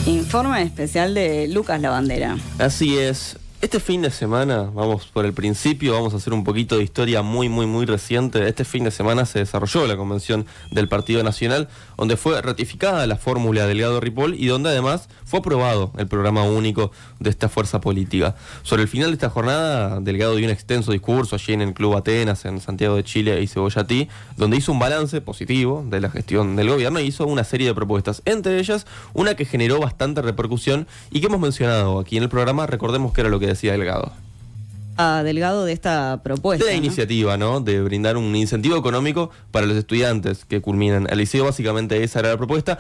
Informe especial de Lucas Lavandera. Así es. Este fin de semana, vamos por el principio, vamos a hacer un poquito de historia muy reciente. Este fin de semana se desarrolló la convención del Partido Nacional, donde fue ratificada la fórmula Delgado-Ripoll y donde además fue aprobado el programa único de esta fuerza política. Sobre el final de esta jornada, Delgado dio un extenso discurso allí en el Club Atenas, en Santiago de Chile y Cebollatí, donde hizo un balance positivo de la gestión del gobierno y hizo una serie de propuestas, entre ellas una que generó bastante repercusión y que hemos mencionado aquí en el programa. Recordemos que era lo que decía Delgado. Delgado de esta propuesta. De la iniciativa, ¿no? De brindar un incentivo económico para los estudiantes que culminan el liceo. Básicamente esa era la propuesta.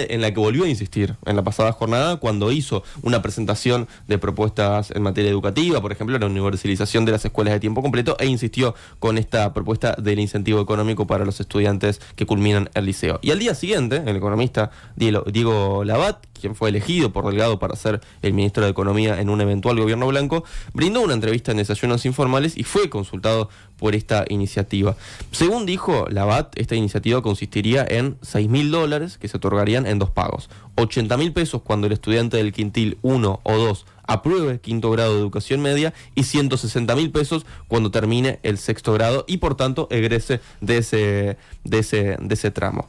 En la que volvió a insistir en la pasada jornada cuando hizo una presentación de propuestas en materia educativa, por ejemplo, la universalización de las escuelas de tiempo completo, e insistió con esta propuesta del incentivo económico para los estudiantes que culminan el liceo. Y al día siguiente, el economista Diego Labat, quien fue elegido por Delgado para ser el ministro de Economía en un eventual gobierno blanco, brindó una entrevista en Desayunos Informales y fue consultado por esta iniciativa. Según dijo Labat, esta iniciativa consistiría en $6.000 que se otorgarían en 2 pagos. 80.000 pesos cuando el estudiante del quintil 1 o 2 apruebe quinto grado de educación media y 160.000 pesos cuando termine el sexto grado y por tanto egrese de ese tramo.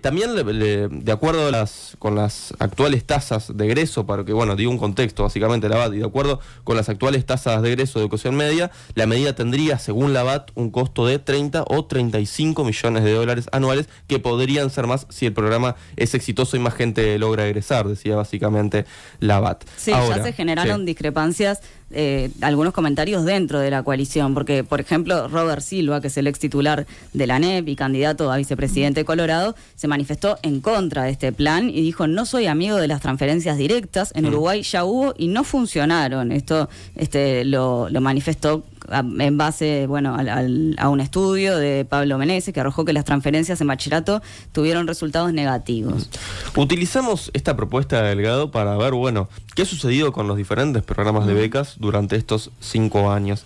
También de acuerdo con las actuales tasas de egreso, para que, digo un contexto básicamente Labat, y de acuerdo con las actuales tasas de egreso de educación media, la medida tendría, según Labat, un costo de 30 o 35 millones de dólares anuales, que podrían ser más si el programa es exitoso y más gente logra egresar, decía básicamente Labat. Sí, ahora, ya se generaron discrepancias, algunos comentarios dentro de la coalición, porque, por ejemplo, Robert Silva, que es el ex titular de la ANEP y candidato a vicepresidente de Colorado, se manifestó en contra de este plan y dijo: no soy amigo de las transferencias directas, en Uruguay ya hubo y no funcionaron. Esto lo manifestó en base a un estudio de Pablo Meneses que arrojó que las transferencias en bachillerato tuvieron resultados negativos. Utilizamos esta propuesta de Delgado para ver qué ha sucedido con los diferentes programas de becas durante estos 5 años.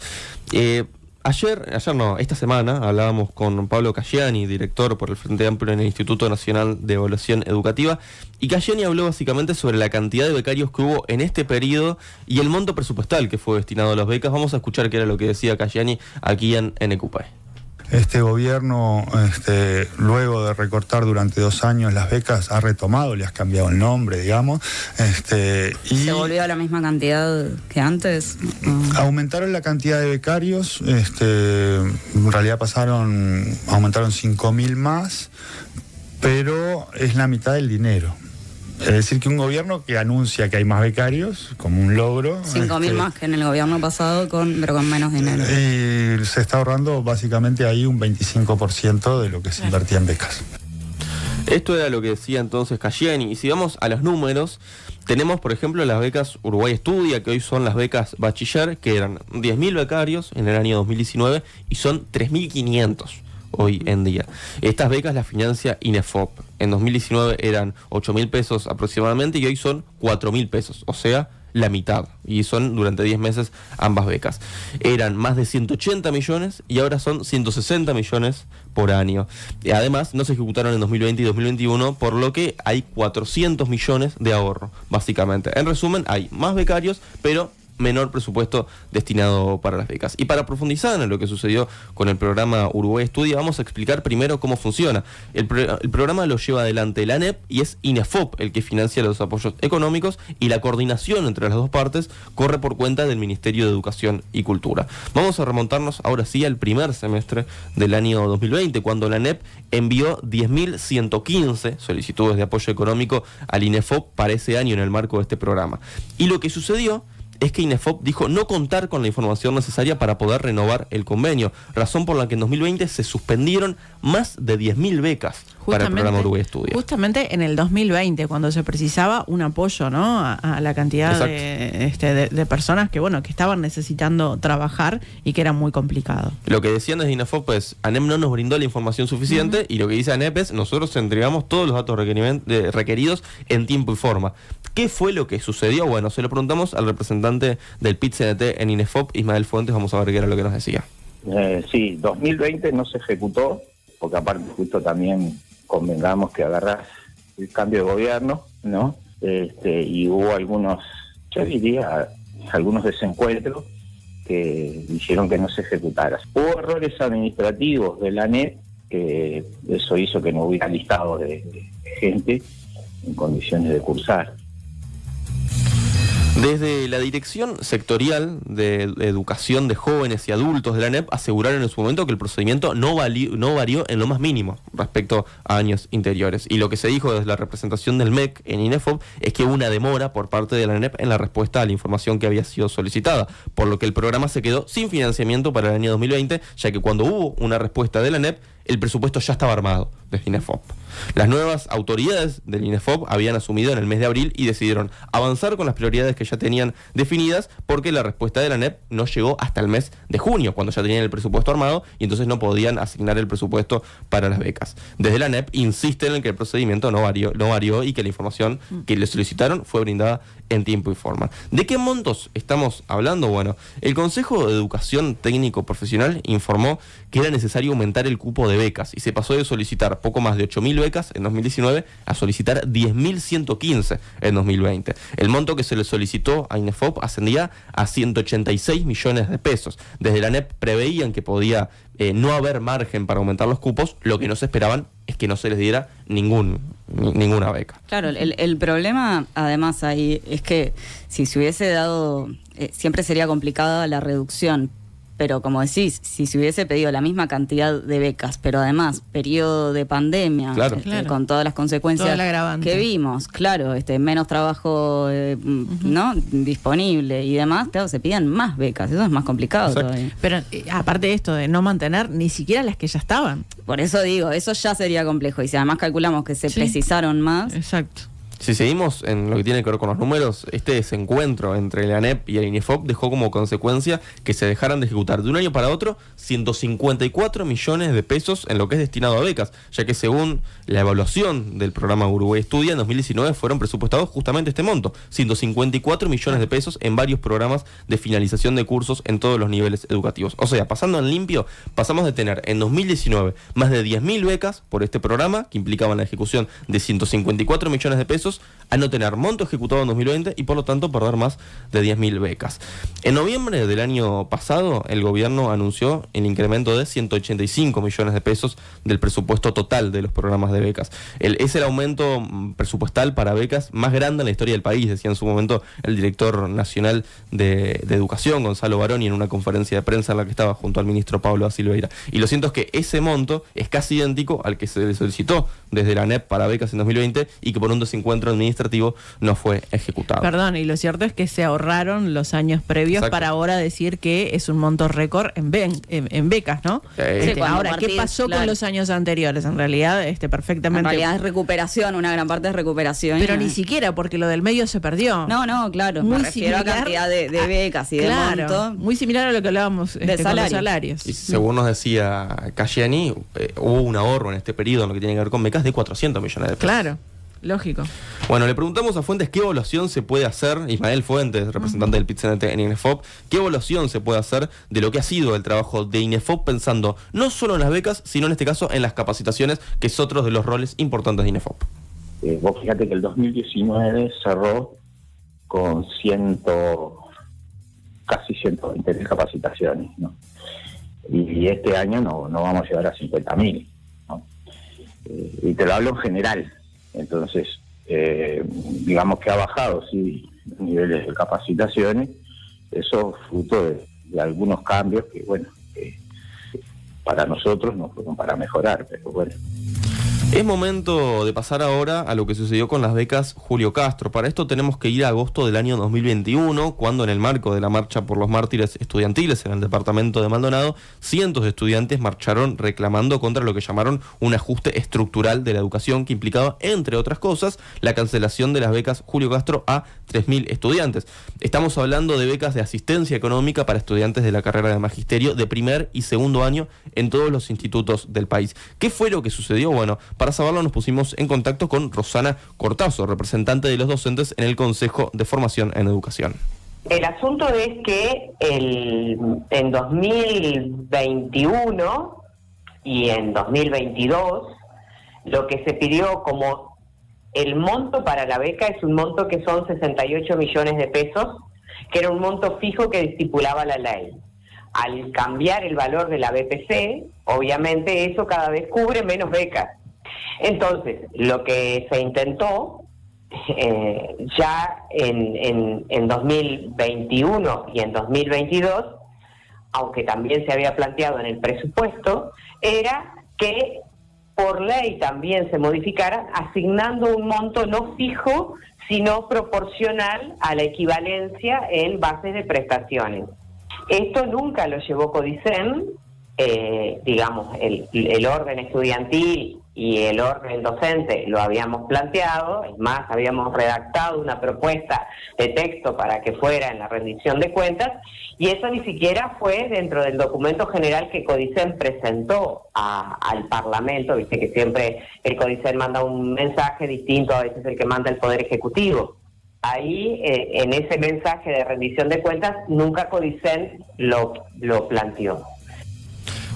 Esta semana hablábamos con Pablo Caggiani, director por el Frente Amplio en el Instituto Nacional de Evaluación Educativa, y Caggiani habló básicamente sobre la cantidad de becarios que hubo en este periodo y el monto presupuestal que fue destinado a las becas. Vamos a escuchar qué era lo que decía Caggiani aquí en ECUPAE. Este gobierno, luego de recortar durante 2 años las becas, ha retomado, le has cambiado el nombre, digamos. Y ¿se volvió a la misma cantidad que antes? Aumentaron la cantidad de becarios, en realidad aumentaron 5.000 más, pero es la mitad del dinero. Es decir, que un gobierno que anuncia que hay más becarios, como un logro... 5.000 más que en el gobierno pasado, pero con menos dinero. Y se está ahorrando básicamente ahí un 25% de lo que se invertía en becas. Esto era lo que decía entonces Caggiani. Y si vamos a los números, tenemos, por ejemplo, las becas Uruguay Estudia, que hoy son las becas Bachiller, que eran 10.000 becarios en el año 2019 y son 3.500 hoy en día. Estas becas las financia INEFOP. En 2019 eran 8.000 pesos aproximadamente y hoy son 4.000 pesos, o sea, la mitad. Y son durante 10 meses ambas becas. Eran más de 180 millones y ahora son 160 millones por año. Además, no se ejecutaron en 2020 y 2021, por lo que hay 400 millones de ahorro, básicamente. En resumen, hay más becarios, pero menor presupuesto destinado para las becas. Y para profundizar en lo que sucedió con el programa Uruguay Estudia, vamos a explicar primero cómo funciona. El programa lo lleva adelante la ANEP y es INEFOP el que financia los apoyos económicos, y la coordinación entre las dos partes corre por cuenta del Ministerio de Educación y Cultura. Vamos a remontarnos ahora sí al primer semestre del año 2020, cuando la ANEP envió 10.115 solicitudes de apoyo económico al INEFOP para ese año en el marco de este programa. Y lo que sucedió es que INEFOP dijo no contar con la información necesaria para poder renovar el convenio, razón por la que en 2020 se suspendieron más de 10.000 becas para el programa Uruguay Estudia. Justamente en el 2020, cuando se precisaba un apoyo, ¿no?, a la cantidad de personas que estaban necesitando trabajar y que era muy complicado. Lo que decían desde INEFOP es: ANEP no nos brindó la información suficiente, y lo que dice ANEP es: nosotros entregamos todos los datos requeridos en tiempo y forma. ¿Qué fue lo que sucedió? Bueno, se lo preguntamos al representante del PIT-CNT en INEFOP, Ismael Fuentes. Vamos a ver qué era lo que nos decía. Sí, 2020 no se ejecutó, porque aparte justo también convengamos que agarrás el cambio de gobierno, ¿no? y hubo algunos, yo diría, algunos desencuentros que hicieron que no se ejecutara. Hubo errores administrativos de la ANEP, que eso hizo que no hubiera listado de gente en condiciones de cursar. Desde la Dirección Sectorial de Educación de Jóvenes y Adultos de la ANEP aseguraron en su momento que el procedimiento no varió en lo más mínimo respecto a años anteriores. Y lo que se dijo desde la representación del MEC en INEFOP es que hubo una demora por parte de la ANEP en la respuesta a la información que había sido solicitada, por lo que el programa se quedó sin financiamiento para el año 2020, ya que cuando hubo una respuesta de la ANEP, el presupuesto ya estaba armado desde INEFOP. Las nuevas autoridades del INEFOP habían asumido en el mes de abril y decidieron avanzar con las prioridades que ya tenían definidas, porque la respuesta de la ANEP no llegó hasta el mes de junio, cuando ya tenían el presupuesto armado y entonces no podían asignar el presupuesto para las becas. Desde la ANEP insisten en que el procedimiento no varió y que la información que le solicitaron fue brindada en tiempo y forma. ¿De qué montos estamos hablando? Bueno, el Consejo de Educación Técnico Profesional informó que era necesario aumentar el cupo de becas y se pasó de solicitar poco más de 8.000 becas en 2019 a solicitar 10.115 en 2020. El monto que se le solicitó a INEFOP ascendía a 186 millones de pesos. Desde la ANEP preveían que podía no haber margen para aumentar los cupos, lo que no se esperaban es que no se les diera ninguna beca. Claro, el problema además ahí es que si se hubiese dado, siempre sería complicada la reducción, pero como decís, si se hubiese pedido la misma cantidad de becas, pero además periodo de pandemia, claro. Con todas las consecuencias que vimos, claro, menos trabajo ¿no? disponible y demás, claro, se pidan más becas, eso es más complicado todavía. Pero aparte de esto de no mantener ni siquiera las que ya estaban. Por eso digo, eso ya sería complejo, y si además calculamos que se precisaron más. Exacto. Si seguimos en lo que tiene que ver con los números, este desencuentro entre la ANEP y el INEFOP dejó como consecuencia que se dejaran de ejecutar de un año para otro 154 millones de pesos en lo que es destinado a becas, ya que según la evaluación del programa Uruguay Estudia, en 2019 fueron presupuestados justamente este monto, 154 millones de pesos en varios programas de finalización de cursos en todos los niveles educativos. O sea, pasando en limpio, pasamos de tener en 2019 más de 10.000 becas por este programa, que implicaban la ejecución de 154 millones de pesos, a no tener monto ejecutado en 2020 y por lo tanto perder más de 10.000 becas. En noviembre del año pasado, el gobierno anunció el incremento de 185 millones de pesos del presupuesto total de los programas de becas. Es el aumento presupuestal para becas más grande en la historia del país, decía en su momento el director nacional de Educación, Gonzalo Baroni, en una conferencia de prensa en la que estaba junto al ministro Pablo da Silveira. Y lo cierto es que ese monto es casi idéntico al que se le solicitó desde la ANEP para becas en 2020 y que por un desencuentro administrativo no fue ejecutado. Perdón, y lo cierto es que se ahorraron los años previos. Exacto. Para ahora decir que es un monto récord en becas, ¿no? Ahora, ¿qué pasó con los años anteriores? En realidad, perfectamente. En realidad es recuperación, una gran parte es recuperación. Pero ni siquiera, porque lo del medio se perdió. No, claro. Muy me refiero a cantidad de becas y de monto. Muy similar a lo que hablábamos de con los salarios. Y según nos decía Cayeni, hubo un ahorro en este periodo en lo que tiene que ver con becas de 400 millones de pesos. Claro. Lógico. Bueno, le preguntamos a Fuentes qué evaluación se puede hacer, Ismael Fuentes, representante del PIT-CNT en INEFOP, qué evaluación se puede hacer de lo que ha sido el trabajo de INEFOP pensando no solo en las becas, sino en este caso en las capacitaciones, que es otro de los roles importantes de INEFOP. Vos fíjate que el 2019 cerró con casi 120.000 capacitaciones, ¿no? Y este año no vamos a llegar a 50.000, ¿no? Y te lo hablo en general. Entonces, digamos que ha bajado, sí, los niveles de capacitaciones, eso fruto de algunos cambios que, bueno, para nosotros no fueron para mejorar, pero bueno. Es momento de pasar ahora a lo que sucedió con las becas Julio Castro. Para esto tenemos que ir a agosto del año 2021, cuando en el marco de la marcha por los mártires estudiantiles en el departamento de Maldonado, cientos de estudiantes marcharon reclamando contra lo que llamaron un ajuste estructural de la educación que implicaba, entre otras cosas, la cancelación de las becas Julio Castro a 3.000 estudiantes. Estamos hablando de becas de asistencia económica para estudiantes de la carrera de magisterio de primer y segundo año en todos los institutos del país. ¿Qué fue lo que sucedió? Bueno, para saberlo nos pusimos en contacto con Rosana Cortazo, representante de los docentes en el Consejo de Formación en Educación. El asunto es que en 2021 y en 2022 lo que se pidió como el monto para la beca es un monto que son 68 millones de pesos, que era un monto fijo que estipulaba la ley. Al cambiar el valor de la BPC, obviamente eso cada vez cubre menos becas. Entonces, lo que se intentó ya en 2021 y en 2022, aunque también se había planteado en el presupuesto, era que por ley también se modificara asignando un monto no fijo, sino proporcional a la equivalencia en bases de prestaciones. Esto nunca lo llevó Codicen, digamos, el orden estudiantil y el orden docente lo habíamos planteado, es más, habíamos redactado una propuesta de texto para que fuera en la rendición de cuentas, y eso ni siquiera fue dentro del documento general que Codicen presentó al Parlamento. Viste que siempre el Codicen manda un mensaje distinto a veces el que manda el Poder Ejecutivo. Ahí, en ese mensaje de rendición de cuentas, nunca Codicen lo planteó.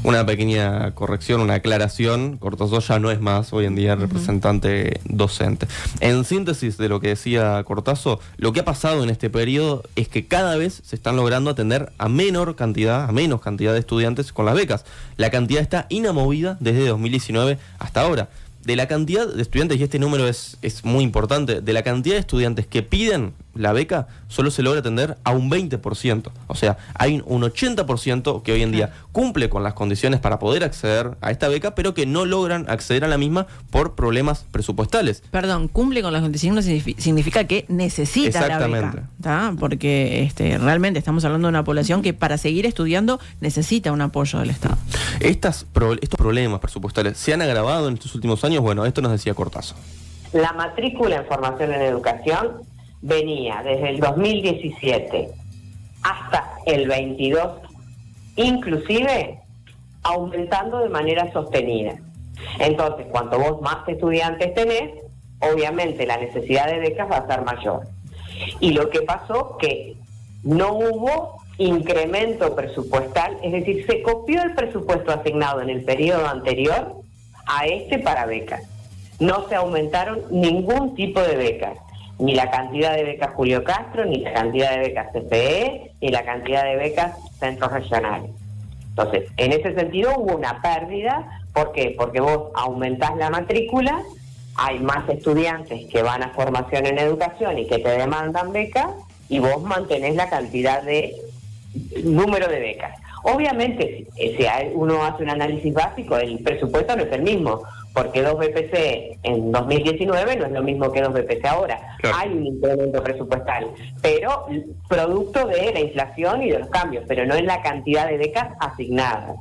Una pequeña corrección, una aclaración. Cortázar ya no es más hoy en día representante docente. En síntesis de lo que decía Cortázar, lo que ha pasado en este periodo es que cada vez se están logrando atender a menos cantidad de estudiantes con las becas. La cantidad está inamovida desde 2019 hasta ahora. De la cantidad de estudiantes, y este número es muy importante, de la cantidad de estudiantes que piden la beca, solo se logra atender a un 20%. O sea, hay un 80% que hoy en día cumple con las condiciones para poder acceder a esta beca, pero que no logran acceder a la misma por problemas presupuestales. Perdón, cumple con las condiciones significa que necesita la beca. ¿Tá? Porque realmente estamos hablando de una población que para seguir estudiando necesita un apoyo del Estado. Estos problemas presupuestales se han agravado en estos últimos años. Bueno, esto nos decía Cortázar. La matrícula en formación en educación venía desde el 2017 hasta el 22, inclusive aumentando de manera sostenida. Entonces, cuanto vos más estudiantes tenés, obviamente la necesidad de becas va a ser mayor. Y lo que pasó que no hubo incremento presupuestal, es decir, se copió el presupuesto asignado en el periodo anterior a para becas. No se aumentaron ningún tipo de becas, ni la cantidad de becas Julio Castro, ni la cantidad de becas CPE, ni la cantidad de becas centros regionales. Entonces, en ese sentido hubo una pérdida. ¿Por qué? Porque vos aumentás la matrícula, hay más estudiantes que van a formación en educación y que te demandan becas, y vos mantenés la cantidad de número de becas. Obviamente, si uno hace un análisis básico, el presupuesto no es el mismo, porque 2 BPC en 2019 no es lo mismo que 2 BPC ahora. Claro. Hay un incremento presupuestal, pero producto de la inflación y de los cambios, pero no en la cantidad de becas asignadas.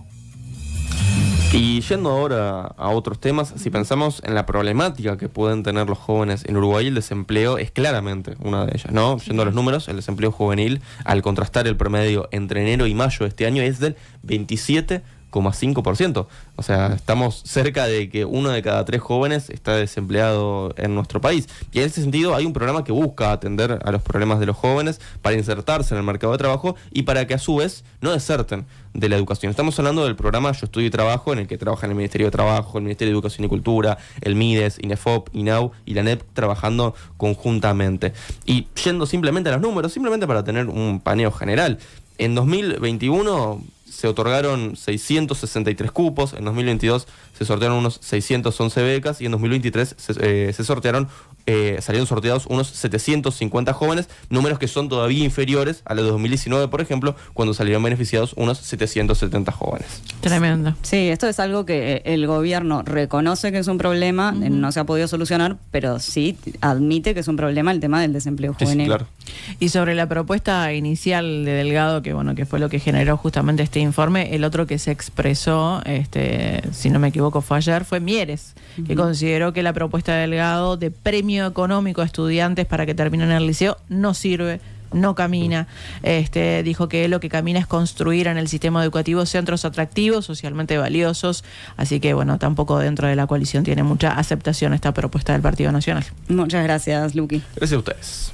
Y yendo ahora a otros temas, si pensamos en la problemática que pueden tener los jóvenes en Uruguay, el desempleo es claramente una de ellas, ¿no? Yendo a los números, el desempleo juvenil, al contrastar el promedio entre enero y mayo de este año, es del 27,5%. O sea, estamos cerca de que 1 de cada 3 jóvenes está desempleado en nuestro país. Y en ese sentido hay un programa que busca atender a los problemas de los jóvenes para insertarse en el mercado de trabajo y para que a su vez no deserten de la educación. Estamos hablando del programa Yo Estudio y Trabajo, en el que trabajan el Ministerio de Trabajo, el Ministerio de Educación y Cultura, el MIDES, INEFOP, INAU y la ANEP trabajando conjuntamente. Y yendo simplemente a los números, simplemente para tener un paneo general, en 2021 se otorgaron 663 cupos, en 2022 se sortearon unos 611 becas y en 2023 salieron sorteados unos 750 jóvenes, números que son todavía inferiores a los de 2019, por ejemplo, cuando salieron beneficiados unos 770 jóvenes. Tremendo. Sí, esto es algo que el gobierno reconoce que es un problema, no se ha podido solucionar, pero sí admite que es un problema el tema del desempleo juvenil. Sí, claro. Y sobre la propuesta inicial de Delgado, que fue lo que generó justamente este informe, el otro que se expresó, si no me equivoco fue ayer, fue Mieres, que consideró que la propuesta de Delgado de premio económico a estudiantes para que terminen el liceo no sirve, no camina. Dijo que lo que camina es construir en el sistema educativo centros atractivos, socialmente valiosos, así que tampoco dentro de la coalición tiene mucha aceptación esta propuesta del Partido Nacional. Muchas gracias, Luqui. Gracias a ustedes.